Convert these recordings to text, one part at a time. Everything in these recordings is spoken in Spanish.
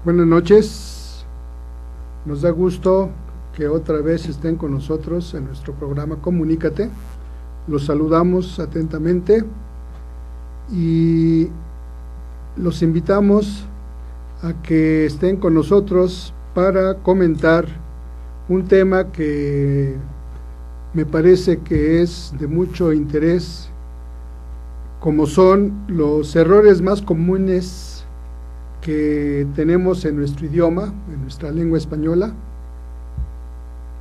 Buenas noches, nos da gusto que otra vez estén con nosotros en nuestro programa Comunícate. Los saludamos atentamente y los invitamos a que estén con nosotros para comentar un tema que me parece que es de mucho interés, como son los errores más comunes que tenemos en nuestro idioma, en nuestra lengua española,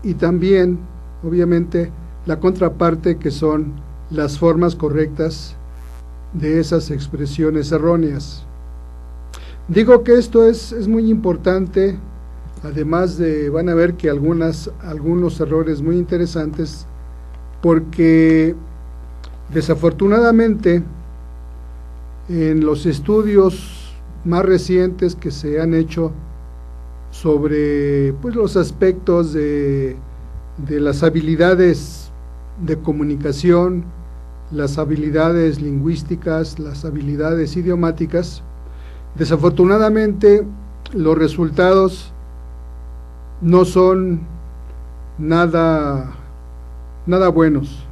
y también, obviamente, la contraparte, que son las formas correctas de esas expresiones erróneas. Digo que esto es muy importante, además de, van a ver que algunos errores muy interesantes, porque desafortunadamente en los estudios más recientes que se han hecho sobre los aspectos de las habilidades de comunicación, las habilidades lingüísticas, las habilidades idiomáticas, desafortunadamente los resultados no son nada buenos.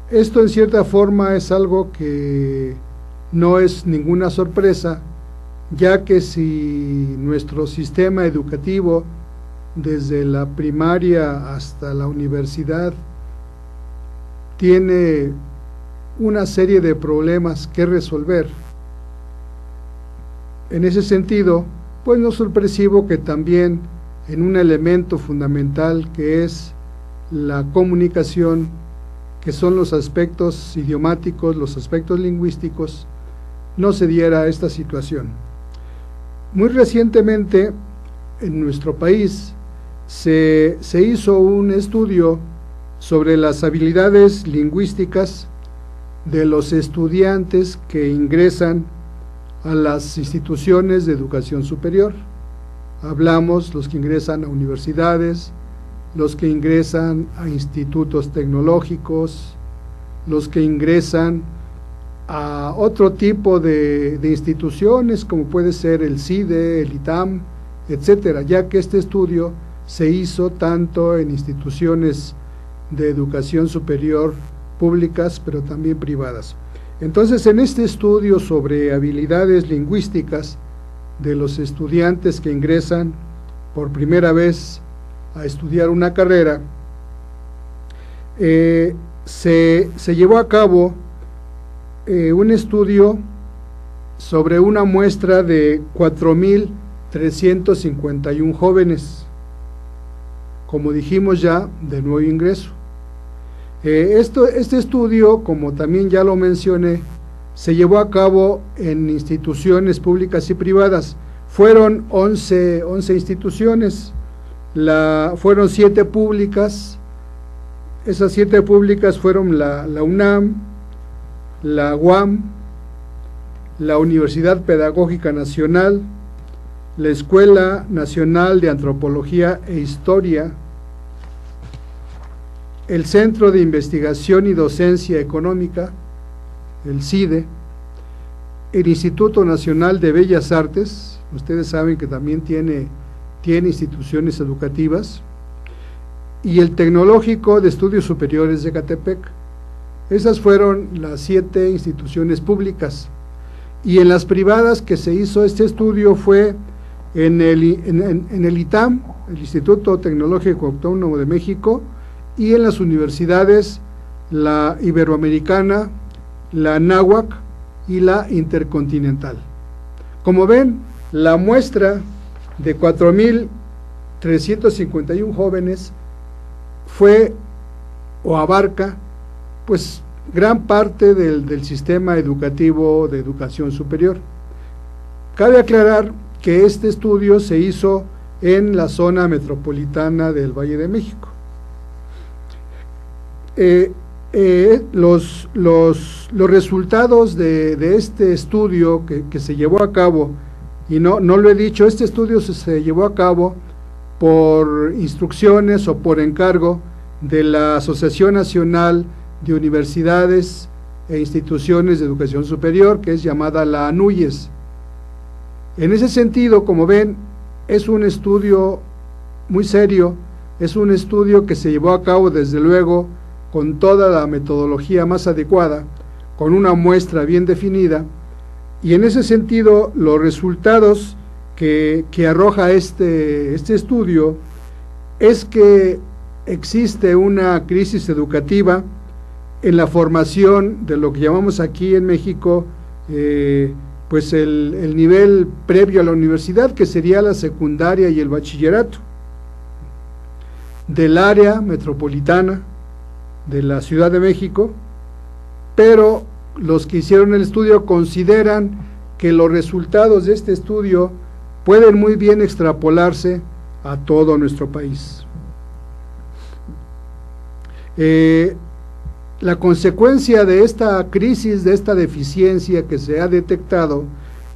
Esto en cierta forma es algo que no es ninguna sorpresa, ya que si nuestro sistema educativo, desde la primaria hasta la universidad, tiene una serie de problemas que resolver, en ese sentido, pues no es sorpresivo que también en un elemento fundamental que es la comunicación, que son los aspectos idiomáticos, los aspectos lingüísticos, no se diera esta situación. Muy recientemente en nuestro país se hizo un estudio sobre las habilidades lingüísticas de los estudiantes que ingresan a las instituciones de educación superior. Hablamos los que ingresan a universidades, los que ingresan a institutos tecnológicos, los que ingresan a otro tipo de instituciones, como puede ser el CIDE, el ITAM, etcétera, ya que este estudio se hizo tanto en instituciones de educación superior públicas, pero también privadas. Entonces, en este estudio sobre habilidades lingüísticas de los estudiantes que ingresan por primera vez a estudiar una carrera, se llevó a cabo un estudio sobre una muestra de 4,351 jóvenes, como dijimos ya, de nuevo ingreso. Este estudio, como también ya lo mencioné, se llevó a cabo en instituciones públicas y privadas. Fueron 11 instituciones, fueron 7 públicas. Esas 7 públicas fueron la UNAM, la UAM, la Universidad Pedagógica Nacional, la Escuela Nacional de Antropología e Historia, el Centro de Investigación y Docencia Económica, el CIDE, el Instituto Nacional de Bellas Artes, ustedes saben que también tiene instituciones educativas, y el Tecnológico de Estudios Superiores de Ecatepec. Esas fueron las 7 instituciones públicas, y en las privadas que se hizo este estudio fue en el ITAM, el Instituto Tecnológico Autónomo de México, y en las universidades, la Iberoamericana, la Anáhuac y la Intercontinental. Como ven, la muestra de 4,351 jóvenes fue o abarca pues gran parte del sistema educativo de educación superior. Cabe aclarar que este estudio se hizo en la zona metropolitana del Valle de México. Los resultados de este estudio que se llevó a cabo, y no lo he dicho, este estudio se llevó a cabo por instrucciones o por encargo de la Asociación Nacional de Universidades e Instituciones de Educación Superior, que es llamada la ANUYES. En ese sentido, como ven, es un estudio muy serio, es un estudio que se llevó a cabo desde luego con toda la metodología más adecuada, con una muestra bien definida, y en ese sentido los resultados que arroja este estudio es que existe una crisis educativa en la formación de lo que llamamos aquí en México pues el nivel previo a la universidad, que sería la secundaria y el bachillerato, del área metropolitana de la Ciudad de México, pero los que hicieron el estudio consideran que los resultados de este estudio pueden muy bien extrapolarse a todo nuestro país. La consecuencia de esta crisis, de esta deficiencia que se ha detectado,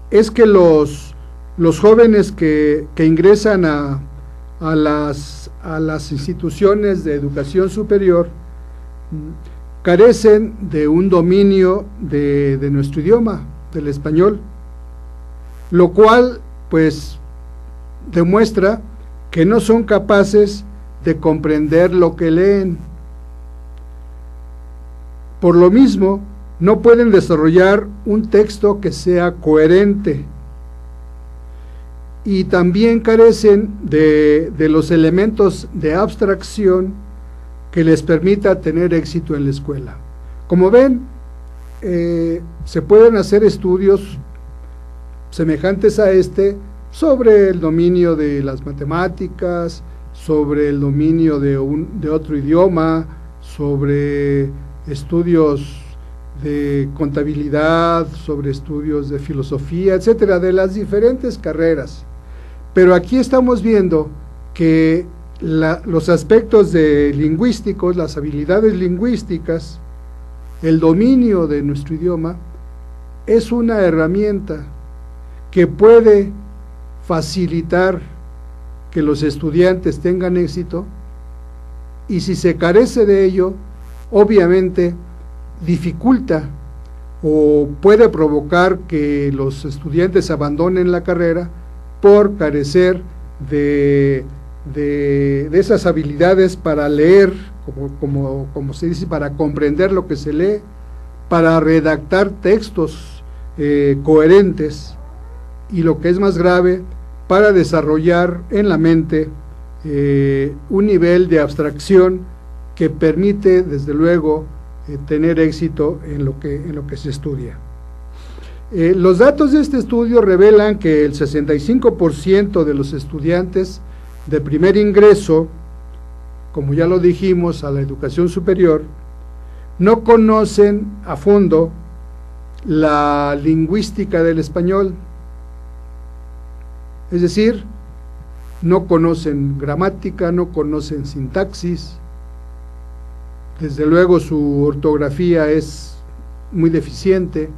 es que los jóvenes que ingresan a las instituciones de educación superior carecen de un dominio de nuestro idioma, del español, lo cual pues demuestra que no son capaces de comprender lo que leen. Por lo mismo, no pueden desarrollar un texto que sea coherente, y también carecen de los elementos de abstracción que les permita tener éxito en la escuela. Como ven, se pueden hacer estudios semejantes a este sobre el dominio de las matemáticas, sobre el dominio de otro idioma, sobre estudios de contabilidad, sobre estudios de filosofía, etcétera, de las diferentes carreras. Pero aquí estamos viendo que los aspectos lingüísticos, las habilidades lingüísticas, el dominio de nuestro idioma, es una herramienta que puede facilitar que los estudiantes tengan éxito, y si se carece de ello, obviamente dificulta o puede provocar que los estudiantes abandonen la carrera por carecer de esas habilidades para leer, como se dice, para comprender lo que se lee, para redactar textos coherentes, y lo que es más grave, para desarrollar en la mente un nivel de abstracción que permite, desde luego, tener éxito en lo que se estudia. Los datos de este estudio revelan que el 65% de los estudiantes de primer ingreso, como ya lo dijimos, a la educación superior, no conocen a fondo la lingüística del español, es decir, no conocen gramática, no conocen sintaxis, desde luego su ortografía es muy deficiente,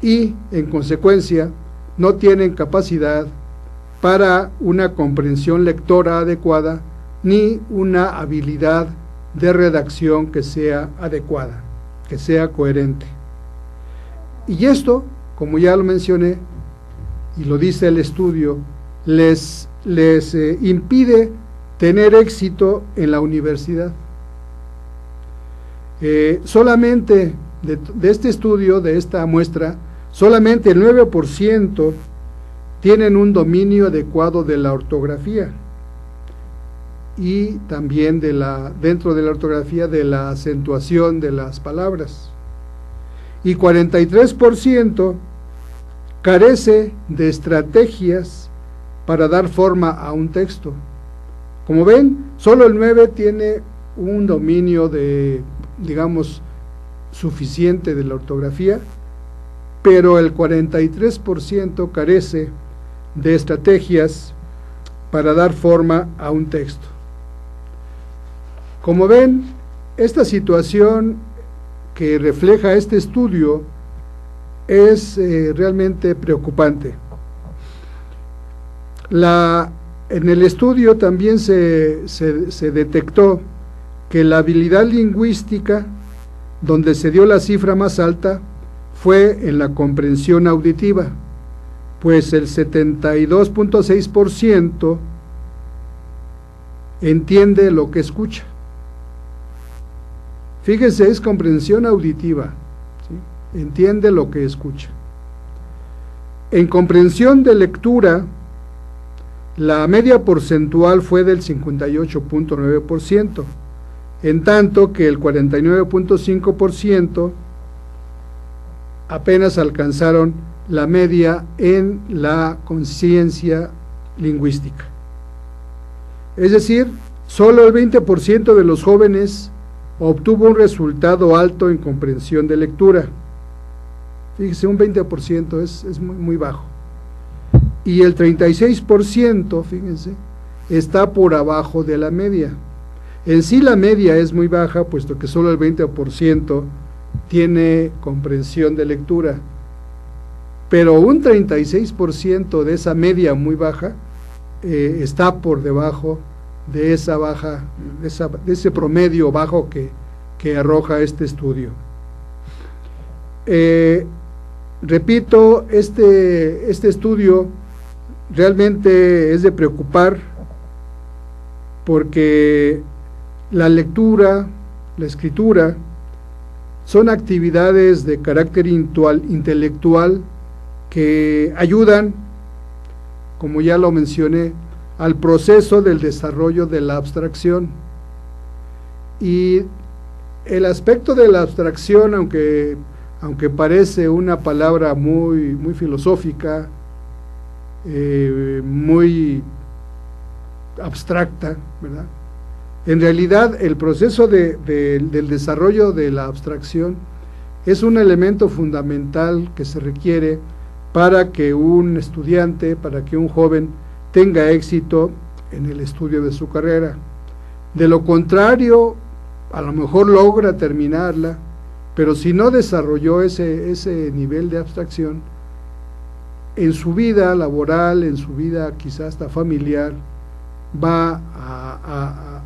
y en consecuencia no tienen capacidad para una comprensión lectora adecuada, ni una habilidad de redacción que sea adecuada, que sea coherente. Y esto, como ya lo mencioné, y lo dice el estudio, les impide tener éxito en la universidad. Solamente de este estudio, de esta muestra, solamente el 9% tienen un dominio adecuado de la ortografía, y también dentro de la ortografía, de la acentuación de las palabras, y 43% carece de estrategias para dar forma a un texto. Como ven, solo el 9% tiene un dominio digamos, suficiente de la ortografía, pero el 43% carece de estrategias para dar forma a un texto. Como ven, esta situación que refleja este estudio es realmente preocupante. En el estudio también se detectó que la habilidad lingüística, donde se dio la cifra más alta, fue en la comprensión auditiva, pues el 72.6% entiende lo que escucha. Fíjense, es comprensión auditiva, ¿sí? Entiende lo que escucha. En comprensión de lectura, la media porcentual fue del 58.9%, en tanto que el 49.5% apenas alcanzaron la media en la conciencia lingüística. Es decir, solo el 20% de los jóvenes obtuvo un resultado alto en comprensión de lectura. Fíjese, un 20% es muy bajo. Y el 36%, fíjense, está por abajo de la media. En sí la media es muy baja, puesto que solo el 20% tiene comprensión de lectura. Pero un 36% de esa media muy baja está por debajo de esa baja, de ese promedio bajo que arroja este estudio. Repito, este estudio realmente es de preocupar, porque la lectura, la escritura, son actividades de carácter intelectual que ayudan, como ya lo mencioné, al proceso del desarrollo de la abstracción. Y el aspecto de la abstracción, aunque parece una palabra muy filosófica, muy abstracta, ¿verdad? En realidad el proceso del desarrollo de la abstracción es un elemento fundamental que se requiere para que un estudiante, para que un joven tenga éxito en el estudio de su carrera. De lo contrario, a lo mejor logra terminarla, pero si no desarrolló ese nivel de abstracción, en su vida laboral, en su vida quizás hasta familiar, va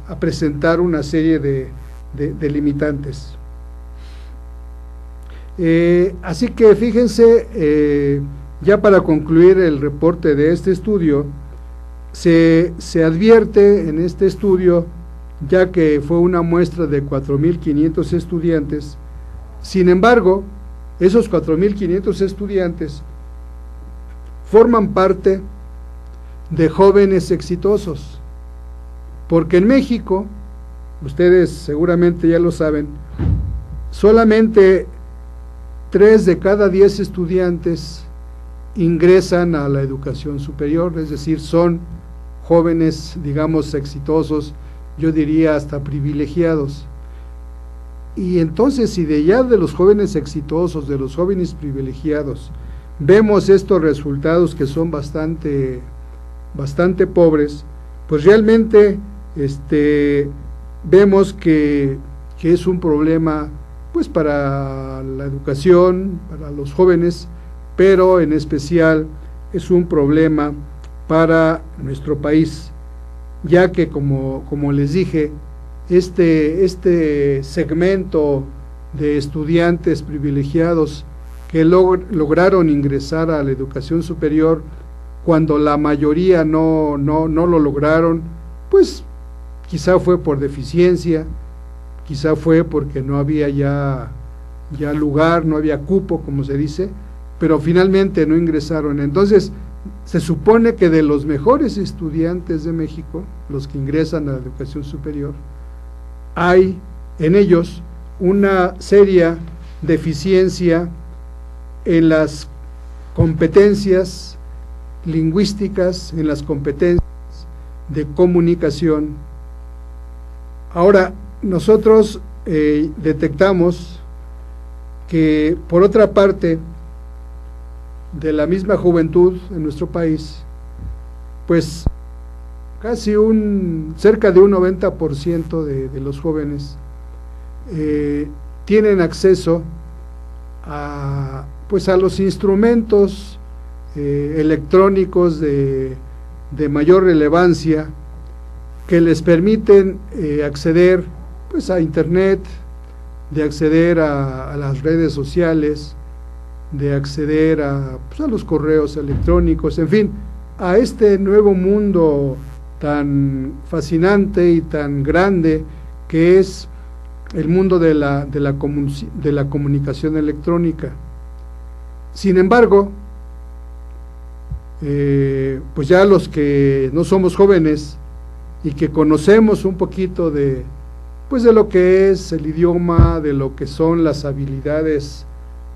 a presentar una serie de limitantes. Así que fíjense, ya para concluir el reporte de este estudio, se advierte en este estudio, ya que fue una muestra de 4.500 estudiantes. Sin embargo, esos 4.500 estudiantes forman parte de jóvenes exitosos, porque en México, ustedes seguramente ya lo saben, solamente 3 de cada 10 estudiantes ingresan a la educación superior, es decir, son jóvenes, digamos, exitosos, yo diría hasta privilegiados. Y entonces, si de ya de los jóvenes exitosos, de los jóvenes privilegiados, vemos estos resultados que son bastante pobres, pues realmente vemos que es un problema pues para la educación, para los jóvenes, pero en especial es un problema para nuestro país, ya que como les dije, este segmento de estudiantes privilegiados que lograron ingresar a la educación superior, cuando la mayoría no lo lograron, pues quizá fue por deficiencia, quizá fue porque no había ya lugar, no había cupo, como se dice, pero finalmente no ingresaron. Entonces, se supone que de los mejores estudiantes de México, los que ingresan a la educación superior, hay en ellos una seria deficiencia en las competencias lingüísticas, en las competencias de comunicación. Ahora, nosotros detectamos que, por otra parte, de la misma juventud en nuestro país, pues casi cerca de un 90% de los jóvenes tienen acceso a los instrumentos electrónicos de mayor relevancia, que les permiten acceder pues a internet, de acceder a las redes sociales, de acceder pues, a los correos electrónicos, en fin, a este nuevo mundo tan fascinante y tan grande que es el mundo de la comunicación electrónica. Sin embargo, pues ya los que no somos jóvenes y que conocemos un poquito pues de lo que es el idioma, de lo que son las habilidades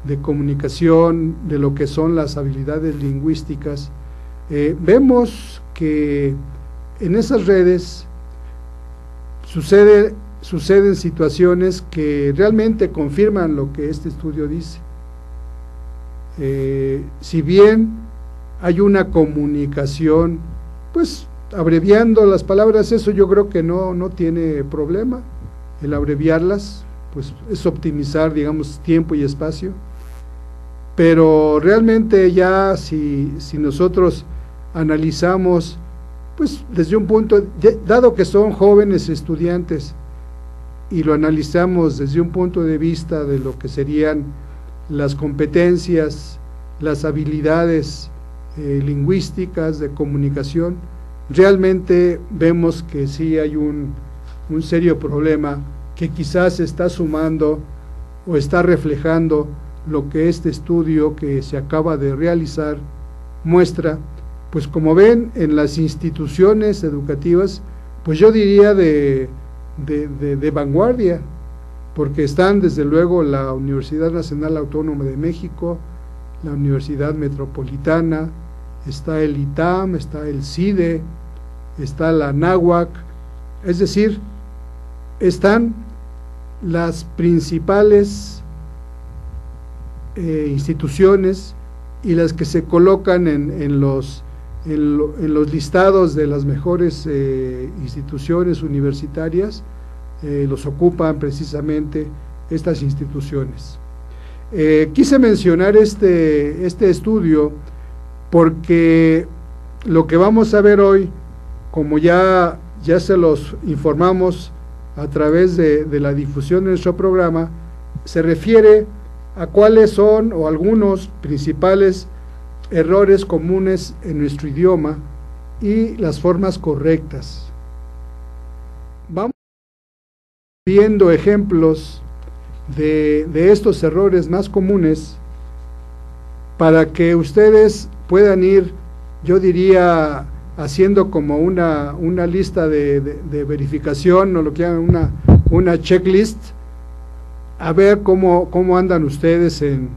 de comunicación, de lo que son las habilidades lingüísticas, vemos que en esas redes suceden situaciones que realmente confirman lo que este estudio dice. Si bien hay una comunicación, pues abreviando las palabras, eso yo creo que no tiene problema, el abreviarlas, pues es optimizar, digamos, tiempo y espacio, pero realmente ya si nosotros analizamos, pues desde un punto, dado que son jóvenes estudiantes, y lo analizamos desde un punto de vista de lo que serían las competencias, las habilidades lingüísticas, de comunicación, realmente vemos que sí hay un serio problema que quizás está sumando o está reflejando lo que este estudio que se acaba de realizar muestra. Pues como ven, en las instituciones educativas, pues yo diría de vanguardia, porque están desde luego la Universidad Nacional Autónoma de México, la Universidad Metropolitana, está el ITAM, está el CIDE, está la ANAHUAC, es decir, están las principales instituciones y las que se colocan en los listados de las mejores instituciones universitarias, los ocupan precisamente estas instituciones. Quise mencionar este estudio porque lo que vamos a ver hoy, como ya se los informamos a través de la difusión de nuestro programa, se refiere a cuáles son o algunos principales errores comunes en nuestro idioma y las formas correctas. Vamos viendo ejemplos de estos errores más comunes para que ustedes puedan ir, yo diría, haciendo como una lista de verificación, o lo que llaman una checklist, a ver cómo andan ustedes en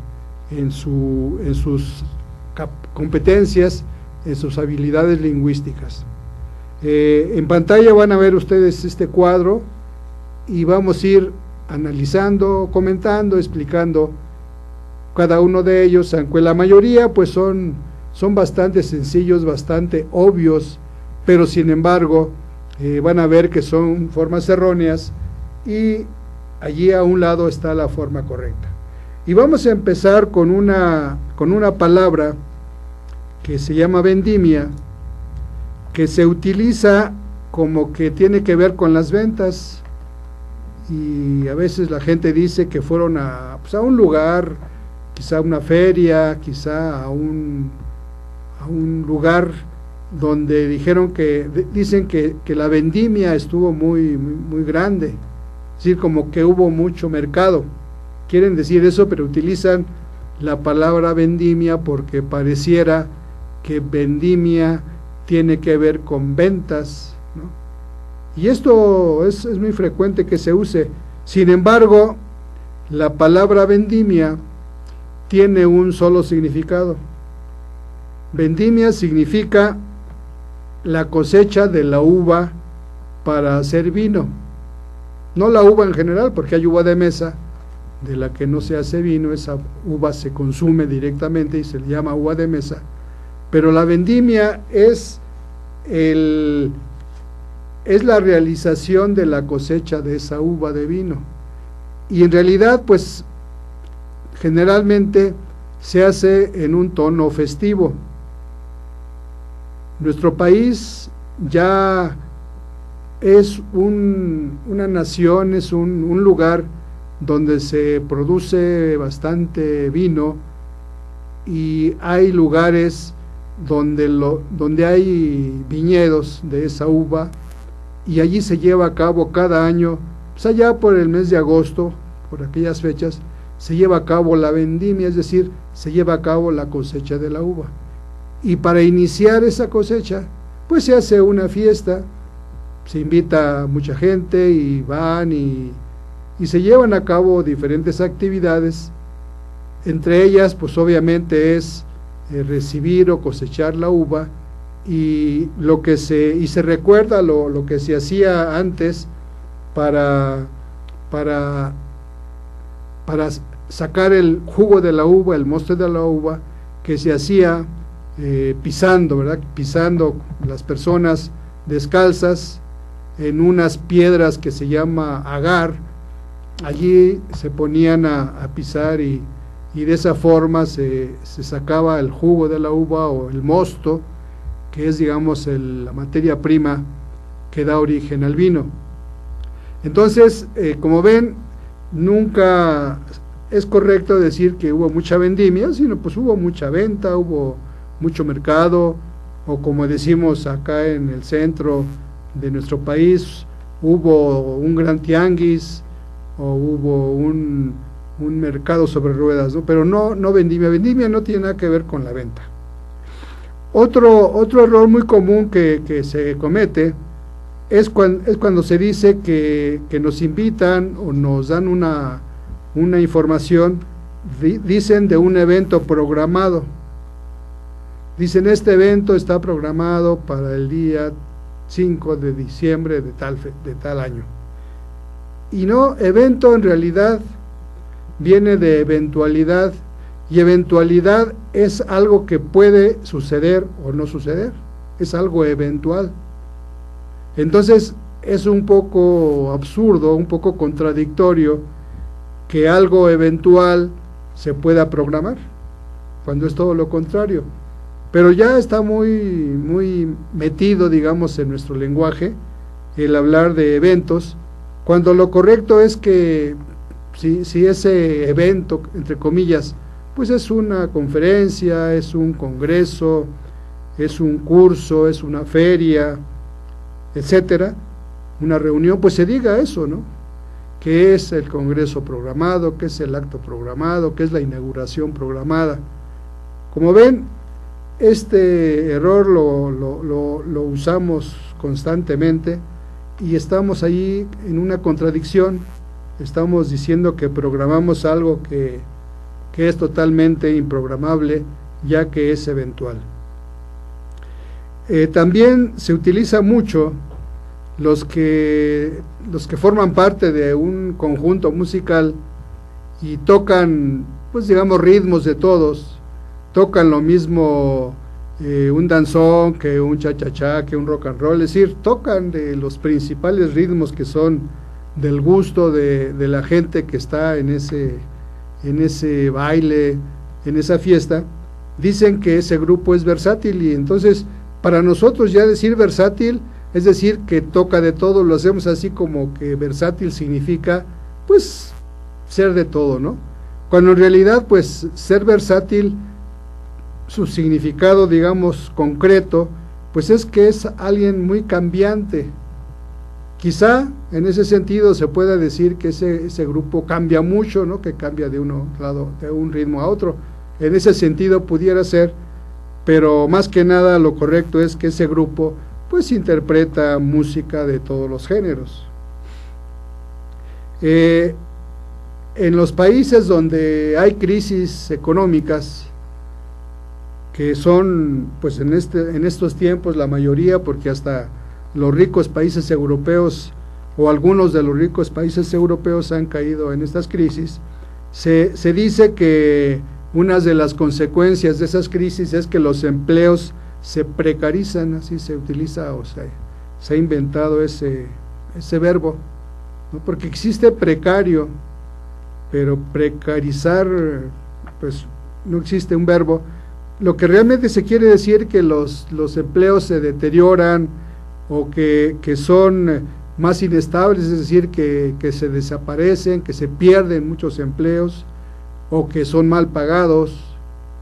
sus competencias, en sus habilidades lingüísticas. En pantalla van a ver ustedes este cuadro y vamos a ir analizando, comentando, explicando cada uno de ellos, aunque la mayoría pues son bastante sencillos, bastante obvios, pero sin embargo van a ver que son formas erróneas y allí a un lado está la forma correcta. Y vamos a empezar con una palabra que se llama vendimia, que se utiliza como que tiene que ver con las ventas, y a veces la gente dice que fueron a un lugar, quizá a una feria, quizá a un lugar donde dicen que la vendimia estuvo muy grande, es decir, como que hubo mucho mercado. Quieren decir eso, pero utilizan la palabra vendimia porque pareciera que vendimia tiene que ver con ventas, ¿no? Y esto es muy frecuente que se use. Sin embargo, la palabra vendimia tiene un solo significado. Vendimia significa la cosecha de la uva para hacer vino. No la uva en general, porque hay uva de mesa de la que no se hace vino, esa uva se consume directamente y se le llama uva de mesa, pero la vendimia es la realización de la cosecha de esa uva de vino, y en realidad pues generalmente se hace en un tono festivo. Nuestro país ya es una nación, es un lugar donde se produce bastante vino, y hay lugares donde hay viñedos de esa uva, y allí se lleva a cabo cada año, pues allá por el mes de agosto, por aquellas fechas, se lleva a cabo la vendimia, es decir, se lleva a cabo la cosecha de la uva. Y para iniciar esa cosecha, pues se hace una fiesta, se invita a mucha gente y van y se llevan a cabo diferentes actividades. Entre ellas, pues obviamente es recibir o cosechar la uva, y se recuerda lo que se hacía antes para sacar el jugo de la uva, el mosto de la uva, que se hacía pisando, ¿verdad? Pisando las personas descalzas en unas piedras que se llama agar. Allí se ponían a pisar y de esa forma se sacaba el jugo de la uva o el mosto, que es, digamos, la materia prima que da origen al vino. Entonces, como ven, nunca es correcto decir que hubo mucha vendimia, sino pues hubo mucha venta, hubo mucho mercado, o como decimos acá en el centro de nuestro país, hubo un gran tianguis, o hubo un mercado sobre ruedas, ¿no? Pero no vendimia. Vendimia no tiene nada que ver con la venta. Otro error muy común que se comete es cuando se dice que nos invitan o nos dan una información, dicen de un evento programado. Dicen, este evento está programado para el día 5 de diciembre de tal año. Y no, evento en realidad viene de eventualidad, y eventualidad es algo que puede suceder o no suceder, es algo eventual. Entonces es un poco absurdo, un poco contradictorio que algo eventual se pueda programar, cuando es todo lo contrario. Pero ya está muy metido, digamos, en nuestro lenguaje el hablar de eventos, cuando lo correcto es que si ese evento, entre comillas, pues es una conferencia, es un congreso, es un curso, es una feria, etcétera, una reunión, pues se diga eso, ¿no? ¿Qué es el congreso programado? ¿Qué es el acto programado? ¿Qué es la inauguración programada? Como ven, este error lo usamos constantemente y estamos allí en una contradicción. Estamos diciendo que programamos algo que es totalmente improgramable, ya que es eventual. También se utiliza mucho los que forman parte de un conjunto musical y tocan, pues digamos, ritmos de todos, tocan lo mismo un danzón que un cha-cha-cha, que un rock and roll, es decir, tocan de los principales ritmos que son del gusto de la gente que está en ese baile, en esa fiesta. Dicen que ese grupo es versátil, y entonces para nosotros ya decir versátil es decir que toca de todo, lo hacemos así como que versátil significa pues ser de todo, ¿no? Cuando en realidad pues ser versátil, su significado, digamos, concreto, pues es que es alguien muy cambiante. Quizá en ese sentido se pueda decir que ese grupo cambia mucho, ¿no? Que cambia de un ritmo a otro. En ese sentido pudiera ser, pero más que nada lo correcto es que ese grupo pues interpreta música de todos los géneros. En los países donde hay crisis económicas, que son pues en estos tiempos la mayoría, porque hasta los ricos países europeos o algunos de los ricos países europeos han caído en estas crisis, se dice que una de las consecuencias de esas crisis es que los empleos se precarizan, así se utiliza, o sea, se ha inventado ese verbo, ¿no? Porque existe precario, pero precarizar, pues no existe un verbo. Lo que realmente se quiere decir que los empleos se deterioran o que son más inestables, es decir, que se desaparecen, que se pierden muchos empleos o que son mal pagados,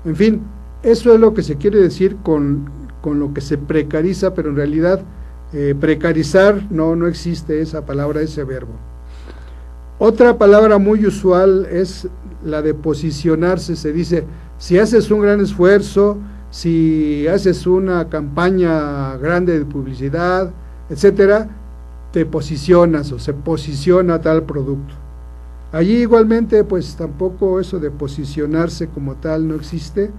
En fin, eso es lo que se quiere decir con lo que se precariza, pero en realidad precarizar no existe esa palabra, ese verbo. Otra palabra muy usual es la de posicionarse. Se dice, si haces un gran esfuerzo, si haces una campaña grande de publicidad, etcétera, te posicionas o se posiciona tal producto. Allí igualmente, pues tampoco eso de posicionarse como tal no existe,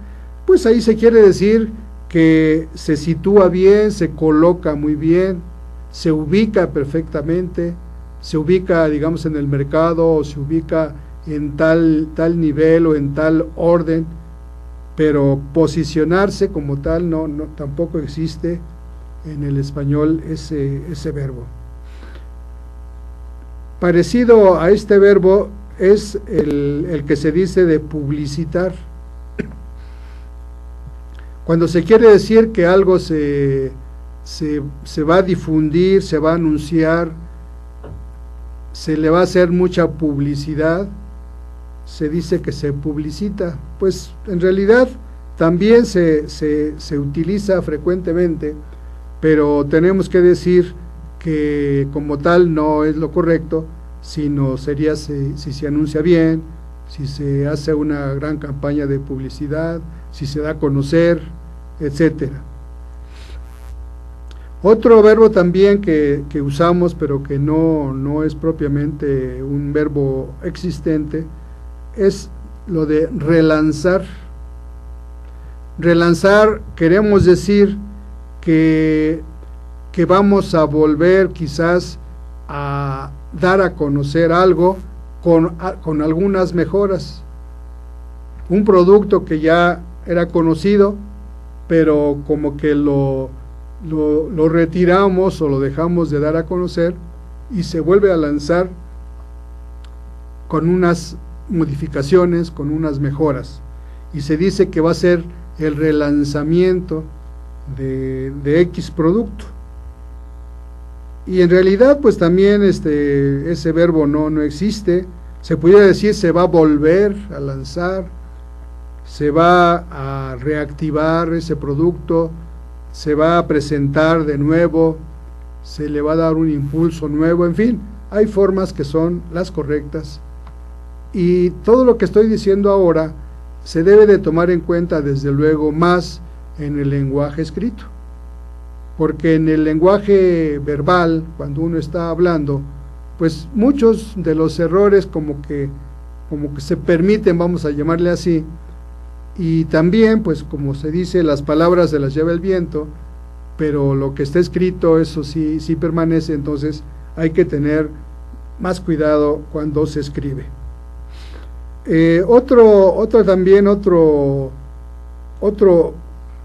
pues ahí se quiere decir que se sitúa bien, se coloca muy bien, se ubica perfectamente, se ubica, digamos, en el mercado, o se ubica en tal nivel o en tal orden, pero posicionarse como tal tampoco existe en el español ese verbo. Parecido a este verbo es el que se dice de publicitar. Cuando se quiere decir que algo se va a difundir, se va a anunciar, se le va a hacer mucha publicidad, se dice que se publicita. Pues en realidad también se utiliza frecuentemente, pero tenemos que decir que como tal no es lo correcto, sino sería si se anuncia bien, si se hace una gran campaña de publicidad, si se da a conocer, etcétera. Otro verbo también que usamos, pero que no es propiamente un verbo existente, es lo de relanzar. Relanzar queremos decir que vamos a volver quizás a dar a conocer algo con algunas mejoras. Un producto que ya era conocido, pero como que lo retiramos o lo dejamos de dar a conocer y se vuelve a lanzar con unas modificaciones, con unas mejoras. Y se dice que va a ser el relanzamiento de X producto. Y en realidad pues también ese verbo no existe. Se pudiera decir se va a volver a lanzar, se va a reactivar ese producto, se va a presentar de nuevo, se le va a dar un impulso nuevo. En fin, hay formas que son las correctas, y todo lo que estoy diciendo ahora se debe de tomar en cuenta desde luego más en el lenguaje escrito, porque en el lenguaje verbal, cuando uno está hablando, pues muchos de los errores como que se permiten, vamos a llamarle así, y también pues como se dice, las palabras se las lleva el viento, pero lo que está escrito, eso sí permanece. Entonces hay que tener más cuidado cuando se escribe. Otro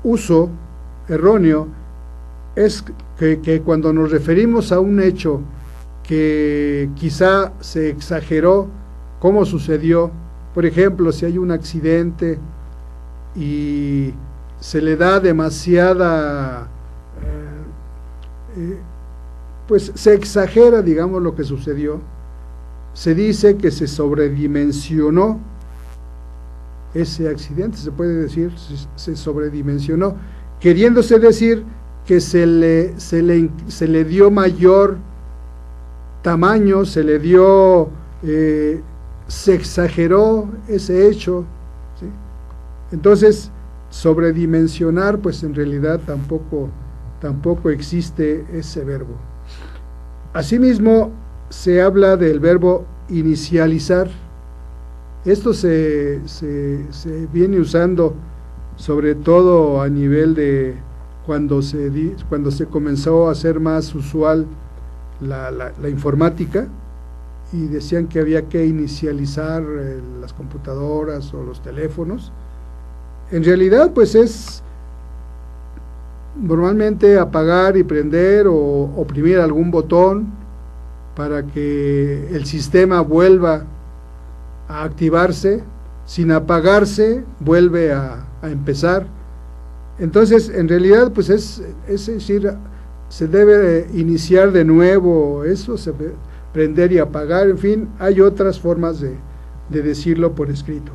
uso erróneo es que cuando nos referimos a un hecho que quizá se exageró cómo sucedió, por ejemplo, si hay un accidente y se le da demasiada, pues se exagera, digamos, lo que sucedió, se dice que se sobredimensionó ese accidente, se puede decir, se sobredimensionó, queriéndose decir que se le dio mayor tamaño, se exageró ese hecho, ¿sí? Entonces, sobredimensionar, pues en realidad tampoco existe ese verbo. Asimismo, se habla del verbo inicializar. Esto se viene usando sobre todo a nivel de cuando se comenzó a hacer más usual la informática, y decían que había que inicializar las computadoras o los teléfonos. En realidad pues es normalmente apagar y prender o oprimir algún botón para que el sistema vuelva a activarse. Sin apagarse vuelve a empezar. Entonces en realidad pues es decir, se debe iniciar de nuevo, eso, prender y apagar. En fin, hay otras formas de decirlo por escrito.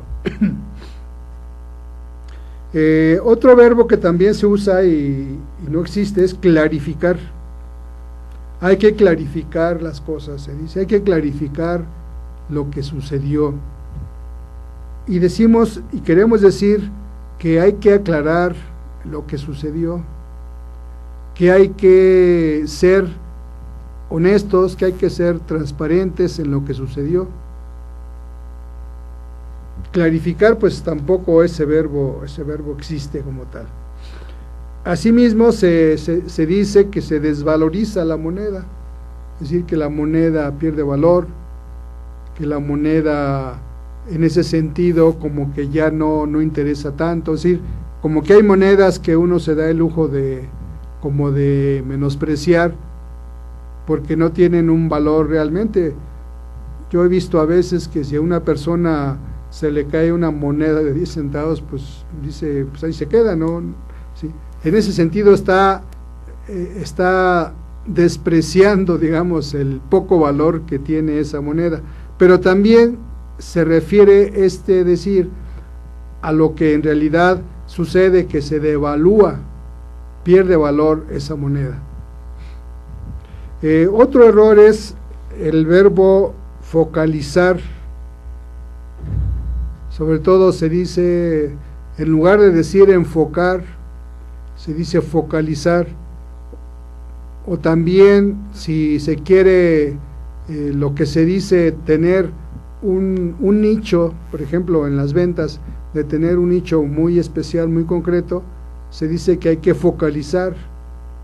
Otro verbo que también se usa y no existe es clarificar. Hay que clarificar las cosas, se dice, hay que clarificar lo que sucedió. Y decimos y queremos decir que hay que aclarar lo que sucedió, que hay que ser honestos, que hay que ser transparentes en lo que sucedió. Clarificar, pues tampoco ese verbo existe como tal. Asimismo se dice que se desvaloriza la moneda, es decir, que la moneda pierde valor, que la moneda en ese sentido como que ya no interesa tanto, es decir, como que hay monedas que uno se da el lujo de como de menospreciar porque no tienen un valor realmente. Yo he visto a veces que si a una persona se le cae una moneda de 10 centavos, pues dice, pues ahí se queda, ¿no? Sí. En ese sentido está despreciando, digamos, el poco valor que tiene esa moneda, pero también se refiere decir a lo que en realidad sucede, que se devalúa, pierde valor esa moneda. Otro error es el verbo focalizar. Sobre todo se dice, en lugar de decir enfocar, se dice focalizar. O también, si se quiere, lo que se dice, tener un nicho, por ejemplo, en las ventas, de tener un nicho muy especial, muy concreto, se dice que hay que focalizar,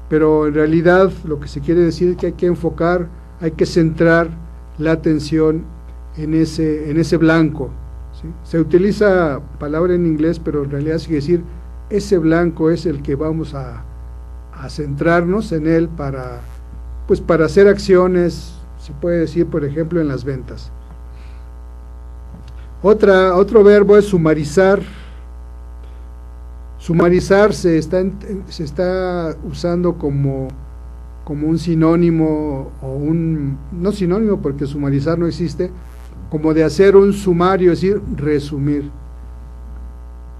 pero en realidad lo que se quiere decir es que hay que enfocar, hay que centrar la atención en ese blanco. ¿Sí? Se utiliza palabra en inglés, pero en realidad quiere decir ese blanco es el que vamos a centrarnos en él para hacer acciones, se puede decir, por ejemplo, en las ventas. Otro verbo es sumarizar. Sumarizar se está usando como un sinónimo, no sinónimo porque sumarizar no existe, como de hacer un sumario, es decir, resumir.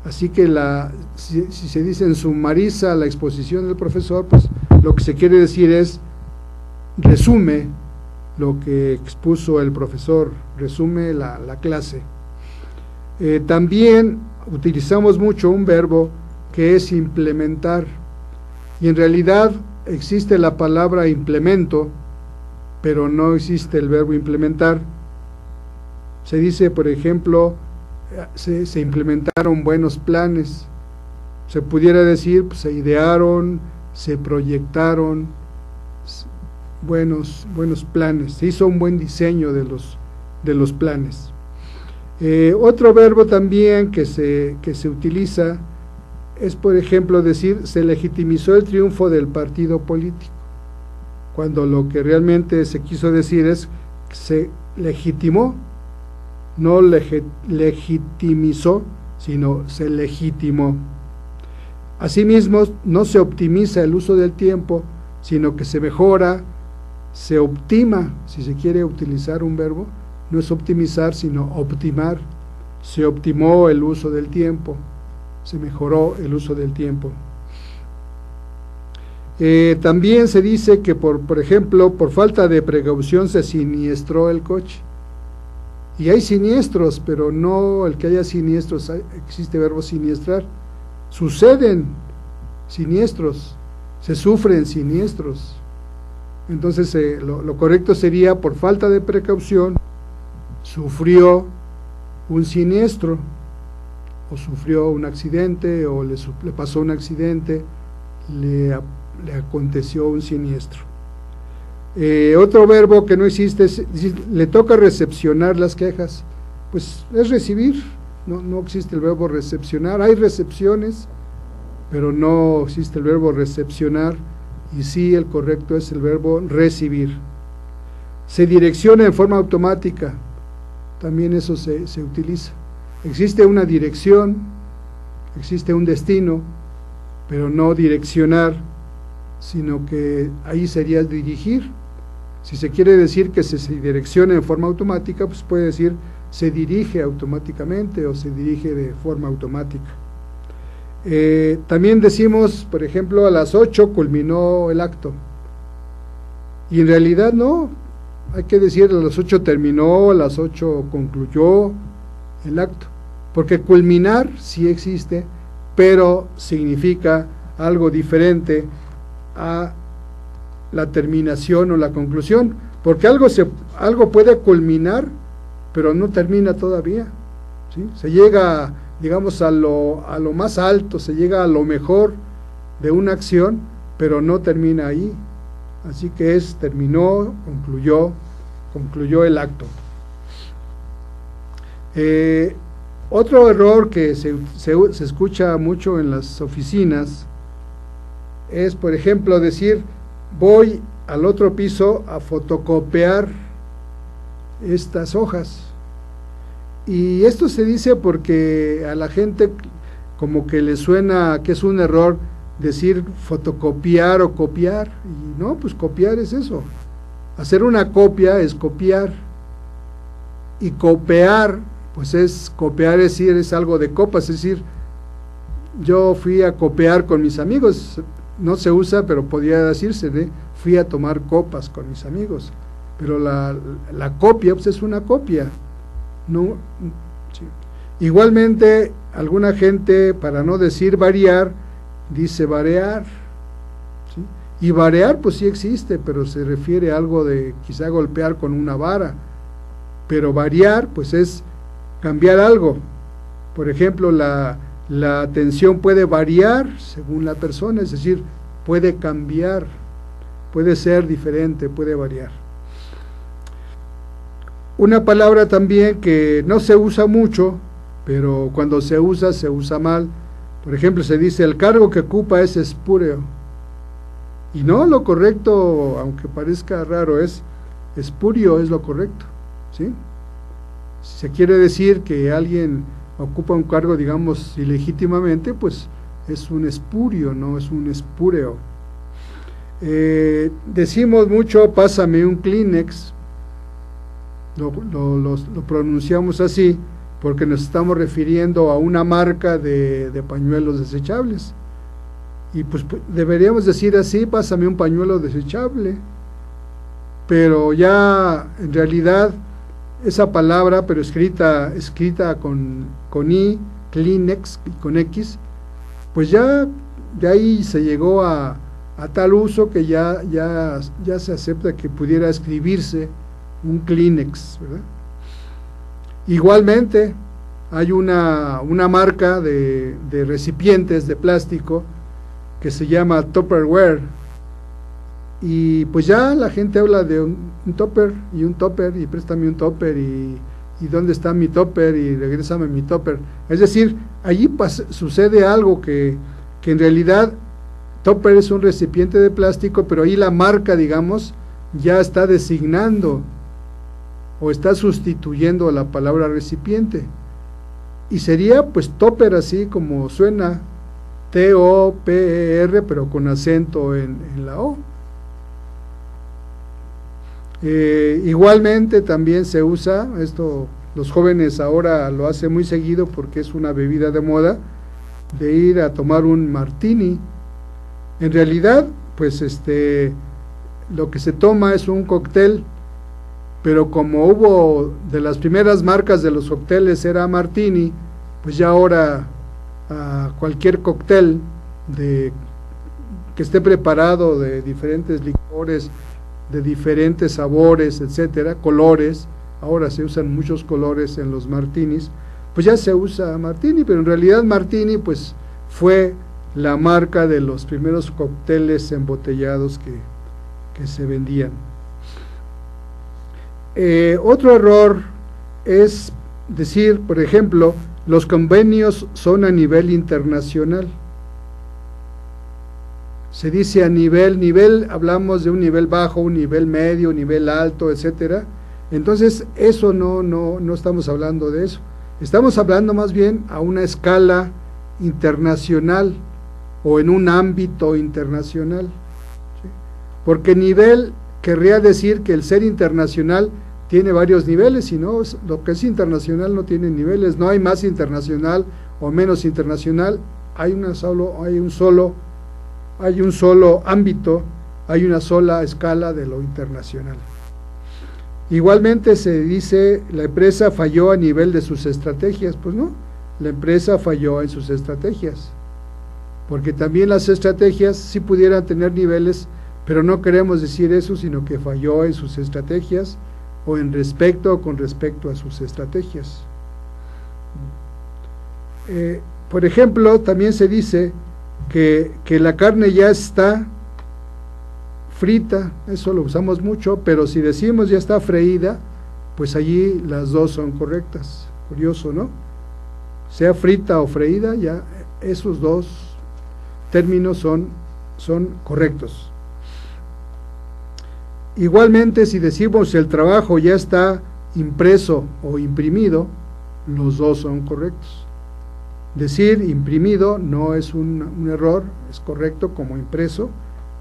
Así que si se dice sumariza la exposición del profesor, pues lo que se quiere decir es resume lo que expuso el profesor, resume la clase. También utilizamos mucho un verbo que es implementar, y en realidad existe la palabra implemento, pero no existe el verbo implementar. Se dice, por ejemplo, se implementaron buenos planes, se pudiera decir, pues, se idearon, se proyectaron buenos planes, se hizo un buen diseño de los planes. Otro verbo también que se utiliza es, por ejemplo, decir, se legitimizó el triunfo del partido político, cuando lo que realmente se quiso decir es que se legitimó, no legitimizó, sino se legitimó. Asimismo, no se optimiza el uso del tiempo, sino que se mejora, se optima, si se quiere utilizar un verbo, no es optimizar, sino optimar. Se optimó el uso del tiempo, se mejoró el uso del tiempo. También se dice que, por ejemplo, por falta de precaución se siniestró el coche. Y hay siniestros, pero no el que haya siniestros, existe verbo siniestrar. Suceden siniestros, se sufren siniestros. Entonces lo correcto sería, por falta de precaución, sufrió un siniestro, o sufrió un accidente, o le pasó un accidente, le aconteció un siniestro. Otro verbo que no existe es decir, le toca recepcionar las quejas, pues es recibir, no existe el verbo recepcionar. Hay recepciones, pero no existe el verbo recepcionar, y sí, el correcto es el verbo recibir. Se direcciona en forma automática, también eso se utiliza. Existe una dirección, existe un destino, pero no direccionar, sino que ahí sería dirigir. Si se quiere decir que se direcciona en forma automática, pues puede decir se dirige automáticamente o se dirige de forma automática. También decimos, por ejemplo, a las 8 culminó el acto. Y en realidad no, hay que decir a las 8 terminó, a las 8 concluyó el acto. Porque culminar sí existe, pero significa algo diferente a la terminación o la conclusión. Porque algo puede culminar, pero no termina todavía, ¿sí? Se llega, digamos, a lo más alto, se llega a lo mejor de una acción, pero no termina ahí. Así que terminó, concluyó el acto. Otro error que se escucha mucho en las oficinas es, por ejemplo, decir, voy al otro piso a fotocopiar estas hojas. Y esto se dice porque a la gente como que le suena que es un error decir fotocopiar o copiar, y no, pues copiar es eso. Hacer una copia es copiar, y copiar, pues es copiar, es decir, es algo de copas, es decir, yo fui a copiar con mis amigos, no se usa, pero podría decirse de fui a tomar copas con mis amigos, pero la copia, pues es una copia, no, sí. Igualmente, alguna gente, para no decir variar, dice variar, ¿sí? Y variar pues sí existe, pero se refiere a algo de quizá golpear con una vara, pero variar pues es cambiar algo. Por ejemplo, la atención puede variar según la persona, es decir, puede cambiar, puede ser diferente, puede variar. Una palabra también que no se usa mucho, pero cuando se usa mal. Por ejemplo, se dice, el cargo que ocupa es espúreo. Y no, lo correcto, aunque parezca raro, es espurio, es lo correcto, ¿sí? Si se quiere decir que alguien ocupa un cargo, digamos, ilegítimamente, pues es un espurio, no es un espúreo. Decimos mucho, pásame un Kleenex, lo pronunciamos así, porque nos estamos refiriendo a una marca de pañuelos desechables. Y pues deberíamos decir así, pásame un pañuelo desechable. Pero ya en realidad esa palabra, pero escrita con I, Kleenex, con X, pues ya ahí se llegó a tal uso que ya se acepta que pudiera escribirse un Kleenex, ¿verdad? Igualmente, hay una marca de recipientes de plástico que se llama Tupperware, y pues ya la gente habla de un tupper, y préstame un tupper, y dónde está mi tupper, y regrésame mi tupper. Es decir, allí sucede algo que en realidad tupper es un recipiente de plástico, pero ahí la marca, digamos, ya está designando o está sustituyendo a la palabra recipiente, y sería pues topper, así como suena, T-O-P-E-R, pero con acento en la O. Igualmente también se usa, esto los jóvenes ahora lo hacen muy seguido porque es una bebida de moda, de ir a tomar un martini. En realidad, pues lo que se toma es un cóctel, pero como hubo de las primeras marcas de los cócteles era martini, pues ya ahora cualquier cóctel que esté preparado de diferentes licores, de diferentes sabores, etcétera, colores, ahora se usan muchos colores en los martinis, pues ya se usa martini, pero en realidad martini pues fue la marca de los primeros cócteles embotellados que se vendían. Otro error es decir, por ejemplo, los convenios son a nivel internacional. Se dice a nivel, hablamos de un nivel bajo, un nivel medio, un nivel alto, etcétera. Entonces, eso no estamos hablando de eso. Estamos hablando más bien a una escala internacional o en un ámbito internacional, ¿sí? Porque nivel querría decir que el ser internacional tiene varios niveles, y no, lo que es internacional no tiene niveles, no hay más internacional o menos internacional, hay un solo ámbito, hay una sola escala de lo internacional. Igualmente se dice, la empresa falló a nivel de sus estrategias. Pues no, la empresa falló en sus estrategias, porque también las estrategias sí pudieran tener niveles, pero no queremos decir eso, sino que falló en sus estrategias o con respecto a sus estrategias. Por ejemplo, también se dice que la carne ya está frita, eso lo usamos mucho, pero si decimos ya está freída, pues allí las dos son correctas. Curioso, ¿no? Sea frita o freída, ya esos dos términos son correctos. Igualmente, si decimos el trabajo ya está impreso o imprimido, los dos son correctos. Decir imprimido no es un error, es correcto como impreso,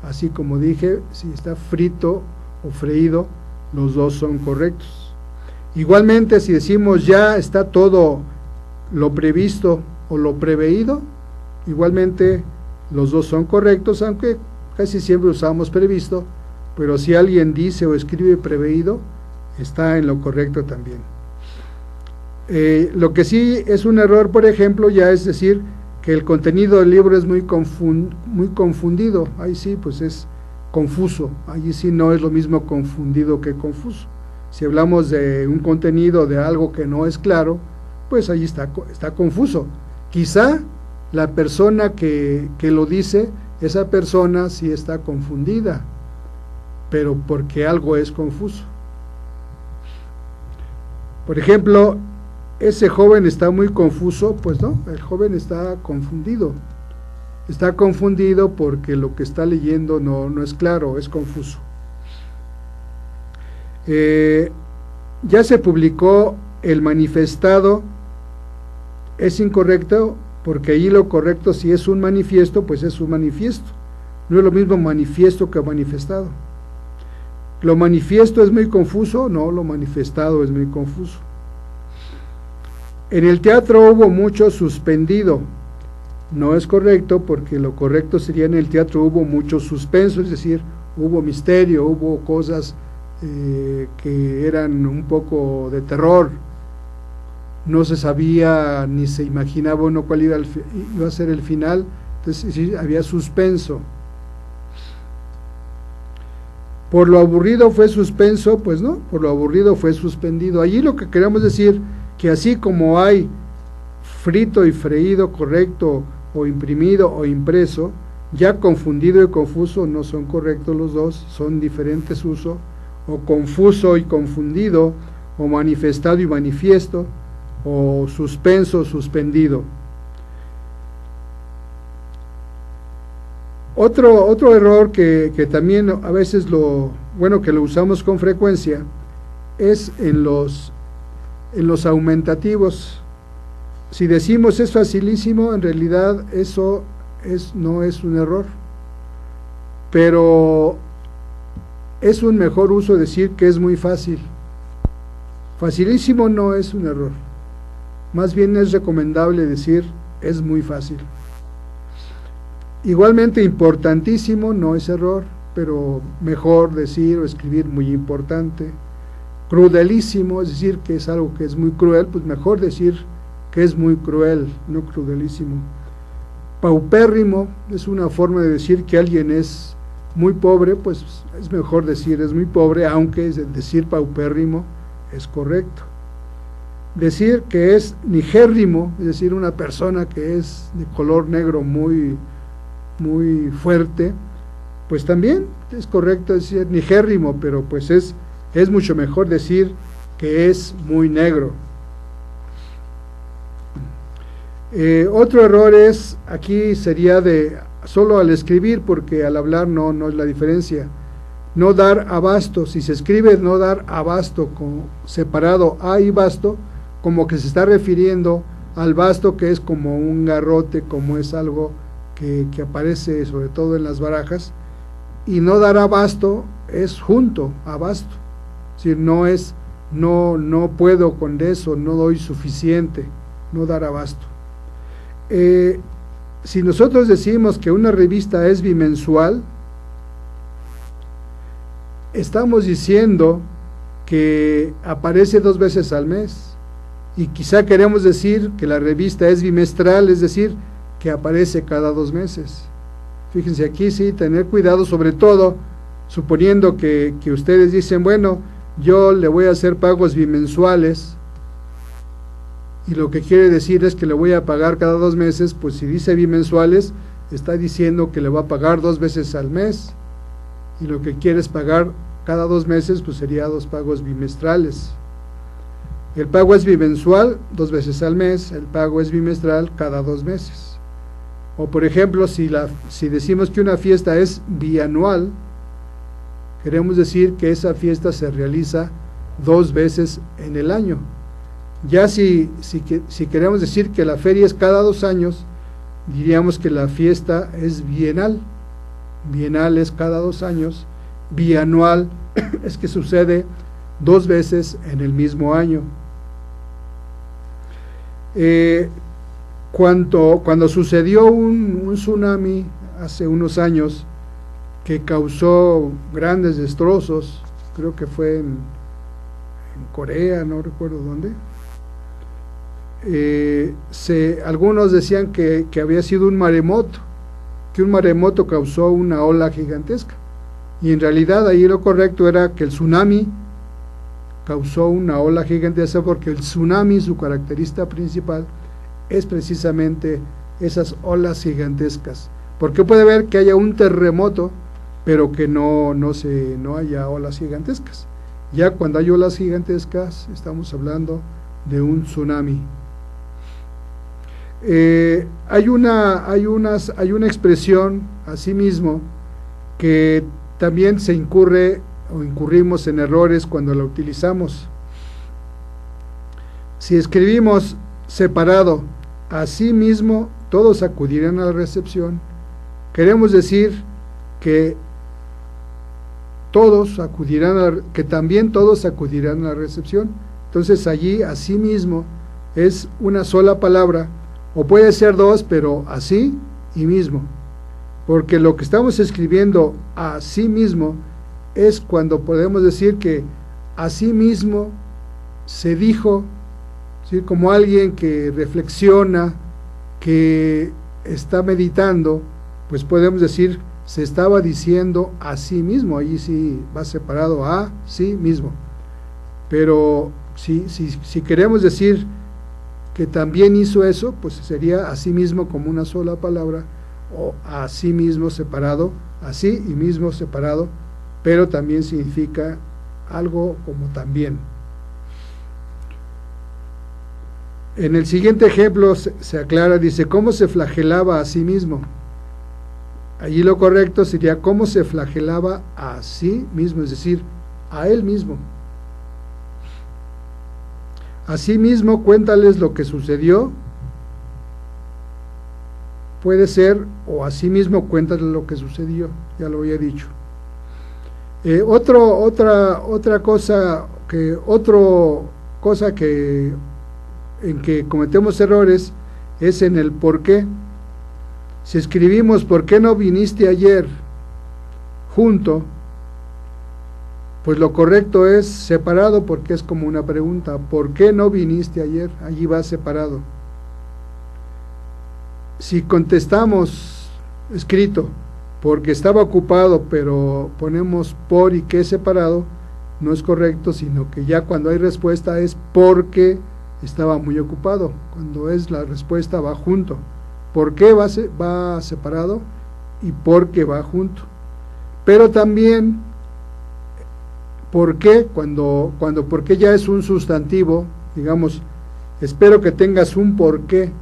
así como dije, si está frito o freído, los dos son correctos. Igualmente, si decimos ya está todo lo previsto o lo preveído, igualmente los dos son correctos, aunque casi siempre usamos previsto, pero si alguien dice o escribe preveído, está en lo correcto también. Lo que sí es un error, por ejemplo, ya es decir que el contenido del libro es muy confundido, ahí sí pues es confuso, allí sí no es lo mismo confundido que confuso. Si hablamos de un contenido de algo que no es claro, pues allí está confuso. Quizá la persona que lo dice, esa persona sí está confundida, pero porque algo es confuso. Por ejemplo, ese joven está muy confuso, pues no, el joven está confundido porque lo que está leyendo no es claro, es confuso. Ya se publicó el manifestado, es incorrecto, porque ahí lo correcto, si es un manifiesto, pues es un manifiesto, no es lo mismo manifiesto que manifestado. ¿Lo manifiesto es muy confuso? No, lo manifestado es muy confuso. En el teatro hubo mucho suspendido, no es correcto, porque lo correcto sería en el teatro hubo mucho suspenso, es decir, hubo misterio, hubo cosas que eran un poco de terror, no se sabía ni se imaginaba uno cuál iba a ser el final, entonces sí, había suspenso. Por lo aburrido fue suspenso, pues no, por lo aburrido fue suspendido. Allí lo que queremos decir, que así como hay frito y freído correcto, o imprimido o impreso, ya confundido y confuso no son correctos los dos, son diferentes usos, o confuso y confundido, o manifestado y manifiesto, o suspenso, suspendido. Otro error que también a veces que lo usamos con frecuencia es en los aumentativos. Si decimos es facilísimo, en realidad eso no es un error, pero es un mejor uso decir que es muy fácil. Facilísimo no es un error, más bien es recomendable decir es muy fácil. Igualmente importantísimo no es error, pero mejor decir o escribir muy importante. Crudelísimo, es decir que es algo que es muy cruel, pues mejor decir que es muy cruel, no crudelísimo. Paupérrimo es una forma de decir que alguien es muy pobre, pues es mejor decir es muy pobre, aunque decir paupérrimo es correcto. Decir que es nigérrimo, es decir, una persona que es de color negro muy fuerte, pues también es correcto decir nigérrimo, pero pues es mucho mejor decir que es muy negro. Otro error aquí sería solo al escribir, porque al hablar no es la diferencia. No dar abasto, si se escribe no dar abasto separado a y basto, como que se está refiriendo al basto, que es como un garrote, como es algo que aparece sobre todo en las barajas, y no dar abasto es junto, abasto, es decir, no puedo con eso, no doy suficiente, no dar abasto. si nosotros decimos que una revista es bimensual, estamos diciendo que aparece 2 veces al mes, y quizá queremos decir que la revista es bimestral, es decir, que aparece cada 2 meses. Fíjense aquí, sí, tener cuidado, sobre todo suponiendo que ustedes dicen, bueno, yo le voy a hacer pagos bimensuales, y lo que quiere decir es que le voy a pagar cada 2 meses, pues si dice bimensuales, está diciendo que le va a pagar 2 veces al mes, y lo que quiere es pagar cada 2 meses, pues sería 2 pagos bimestrales. El pago es bimensual, 2 veces al mes, el pago es bimestral cada 2 meses. O por ejemplo, si decimos que una fiesta es bianual, queremos decir que esa fiesta se realiza 2 veces en el año. Ya si queremos decir que la feria es cada 2 años, diríamos que la fiesta es bienal. Bienal es cada 2 años, bianual es que sucede 2 veces en el mismo año. Cuando sucedió un tsunami hace unos años que causó grandes destrozos, creo que fue en Corea, no recuerdo dónde, algunos decían que había sido un maremoto, que un maremoto causó una ola gigantesca, y en realidad ahí lo correcto era que el tsunami causó una ola gigantesca, porque el tsunami, su característica principal es precisamente esas olas gigantescas, porque puede haber que haya un terremoto pero que no haya olas gigantescas. Ya cuando hay olas gigantescas estamos hablando de un tsunami. Hay una expresión asimismo que también se incurrimos en errores cuando la utilizamos. Si escribimos separado, asimismo todos acudirán a la recepción, queremos decir que también todos acudirán a la recepción. Entonces allí asimismo es una sola palabra, o puede ser 2, pero así y mismo, porque lo que estamos escribiendo así mismo es cuando podemos decir que así mismo se dijo, ¿sí? Como alguien que reflexiona, que está meditando, pues podemos decir se estaba diciendo a sí mismo, ahí sí va separado a sí mismo. Pero si queremos decir que también hizo eso, pues sería a sí mismo como una sola palabra, o a sí mismo separado, así y mismo separado, pero también significa algo como también. En el siguiente ejemplo se aclara, dice, ¿cómo se flagelaba a sí mismo? Allí lo correcto sería cómo se flagelaba a sí mismo, es decir, a él mismo. Asimismo, cuéntales lo que sucedió, puede ser, o asimismo, cuéntales lo que sucedió, ya lo había dicho. Otra cosa en que cometemos errores es en el por qué. Si escribimos ¿por qué no viniste ayer? Junto, pues lo correcto es separado, porque es como una pregunta. ¿Por qué no viniste ayer? Allí va separado. Si contestamos escrito porque estaba ocupado, pero ponemos por y qué separado, no es correcto, sino que ya cuando hay respuesta es porque estaba muy ocupado. Cuando es la respuesta va junto. ¿Por qué va separado? Y por qué va junto. Pero también ¿por qué? Cuando por qué ya es un sustantivo, digamos, espero que tengas un por qué.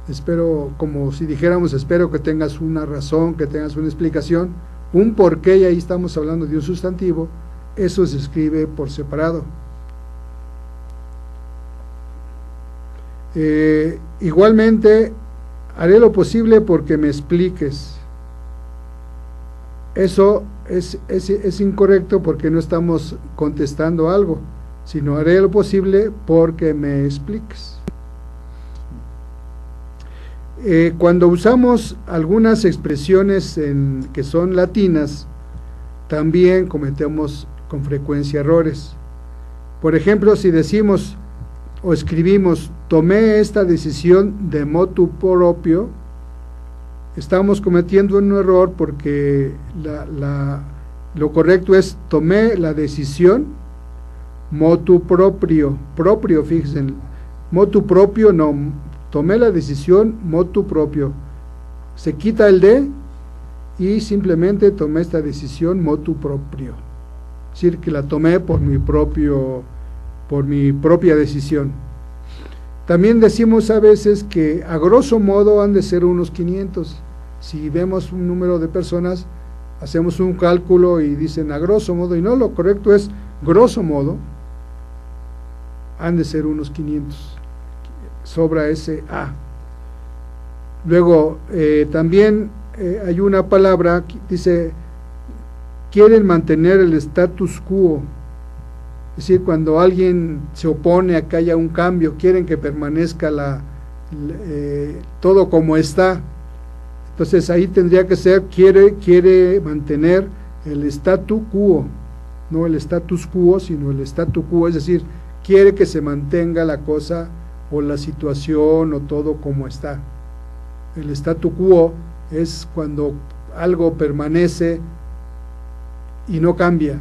Espero, como si dijéramos, espero que tengas una razón, que tengas una explicación, un por qué, y ahí estamos hablando de un sustantivo, eso se escribe por separado. Igualmente, haré lo posible porque me expliques. Eso es incorrecto, porque no estamos contestando algo, sino haré lo posible porque me expliques. Cuando usamos algunas expresiones que son latinas, también cometemos con frecuencia errores. Por ejemplo, si decimos o escribimos, tomé esta decisión de motu proprio, estamos cometiendo un error porque lo correcto es tomé la decisión motu proprio, fíjense, motu propio no, tomé la decisión motu propio, se quita el de y simplemente tomé esta decisión motu proprio, es decir, que la tomé por mi propia decisión. También decimos a veces que a grosso modo han de ser unos 500. Si vemos un número de personas, hacemos un cálculo y dicen a grosso modo, y no, lo correcto es grosso modo, han de ser unos 500. Sobra ese A. Luego, también hay una palabra que dice, quieren mantener el status quo. Es decir, cuando alguien se opone a que haya un cambio, quieren que permanezca todo como está. Entonces ahí tendría que ser, quiere mantener el statu quo, no el status quo, sino el statu quo, es decir, quiere que se mantenga la cosa o la situación o todo como está. El statu quo es cuando algo permanece y no cambia.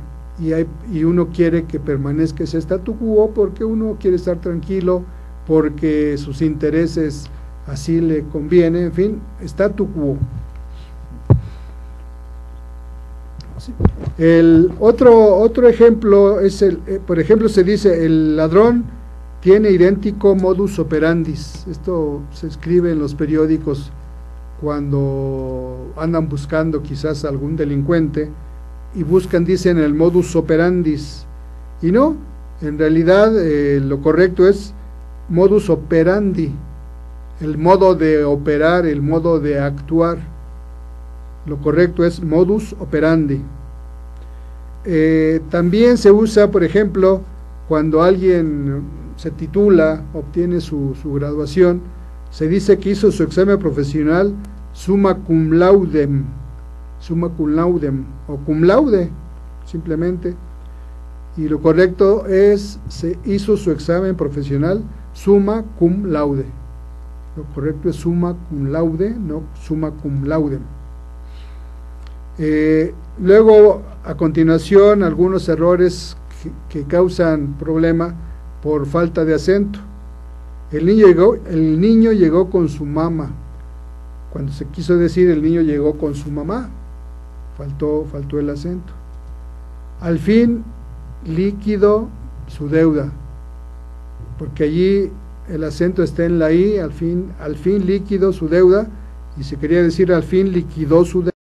Y uno quiere que permanezca ese statu quo porque uno quiere estar tranquilo, porque sus intereses así le conviene, en fin, statu quo. El otro ejemplo es por ejemplo, se dice el ladrón tiene idéntico modus operandis. Esto se escribe en los periódicos cuando andan buscando quizás algún delincuente y buscan, dicen, el modus operandis, y no, en realidad lo correcto es modus operandi, el modo de operar, el modo de actuar. Lo correcto es modus operandi. También se usa, por ejemplo, cuando alguien se titula, obtiene su graduación, se dice que hizo su examen profesional summa cum laudem, o cum laude, simplemente, y lo correcto es, se hizo su examen profesional summa cum laude. Lo correcto es summa cum laude, no summa cum laude. Luego, a continuación, algunos errores que causan problema por falta de acento. El niño llegó con su mamá. Cuando se quiso decir el niño llegó con su mamá, faltó el acento. Al fin, líquido su deuda, porque allí el acento está en la I, al fin líquido su deuda, y se quería decir al fin liquidó su deuda,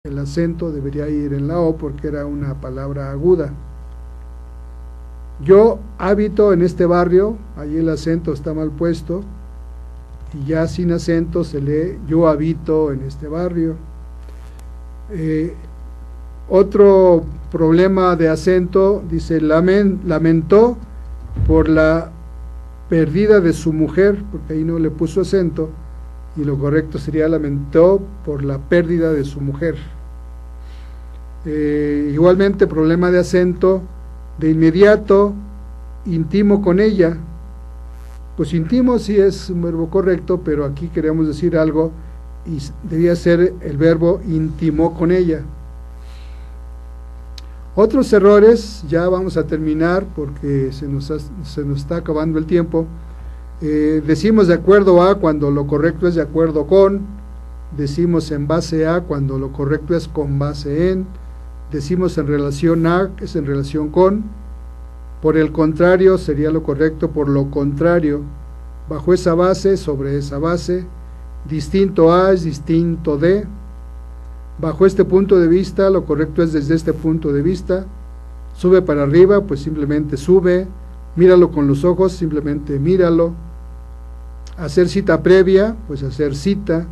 el acento debería ir en la O porque era una palabra aguda. Yo habito en este barrio, allí el acento está mal puesto, y ya sin acento se lee yo habito en este barrio. Otro problema de acento, dice lamentó por la pérdida de su mujer, porque ahí no le puso acento, y lo correcto sería lamentó por la pérdida de su mujer. Igualmente problema de acento, de inmediato intimo con ella. Pues intimo sí es un verbo correcto, pero aquí queremos decir algo y debía ser el verbo intimó con ella. Otros errores, ya vamos a terminar porque se nos está acabando el tiempo. Decimos de acuerdo a cuando lo correcto es de acuerdo con, decimos en base a cuando lo correcto es con base en, decimos en relación a, que es en relación con, por el contrario sería lo correcto por lo contrario, bajo esa base, sobre esa base, distinto a es distinto de, bajo este punto de vista, lo correcto es desde este punto de vista, sube para arriba, pues simplemente sube, míralo con los ojos, simplemente míralo, hacer cita previa, pues hacer cita,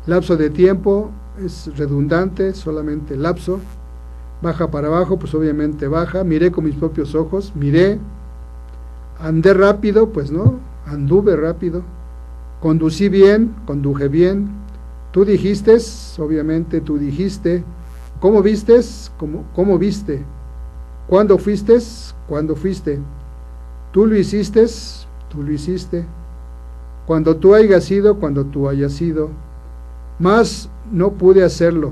lapso de tiempo, es redundante, solamente lapso, baja para abajo, pues obviamente baja, miré con mis propios ojos, miré, andé rápido, pues no, anduve rápido, Conducí bien, conduje bien. Tú dijiste, obviamente tú dijiste. ¿Cómo vistes? ¿Cómo viste? ¿Cuándo fuiste? ¿Cuándo fuiste? Tú lo hiciste, tú lo hiciste. Cuando tú hayas ido, cuando tú hayas ido. Más no pude hacerlo.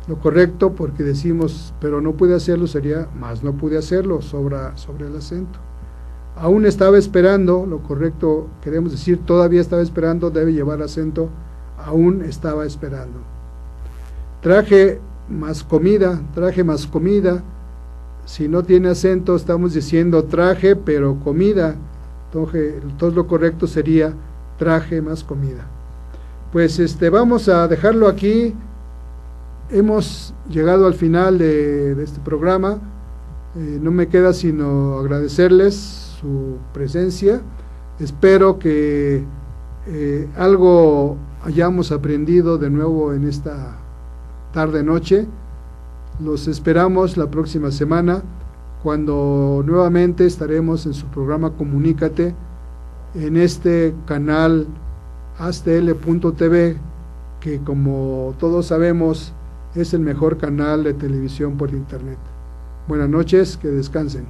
Lo correcto, porque decimos, pero no pude hacerlo, sería más no pude hacerlo, sobre el acento. Aún estaba esperando, lo correcto, queremos decir, todavía estaba esperando, debe llevar acento, aún estaba esperando. Traje más comida, si no tiene acento, estamos diciendo traje, pero comida, entonces lo correcto sería traje más comida. Pues vamos a dejarlo aquí. Hemos llegado al final de este programa. No me queda sino agradecerles su presencia. Espero que algo hayamos aprendido de nuevo en esta tarde-noche. Los esperamos la próxima semana, cuando nuevamente estaremos en su programa Comunícate, en este canal astl.tv, que como todos sabemos es el mejor canal de televisión por internet. Buenas noches, que descansen.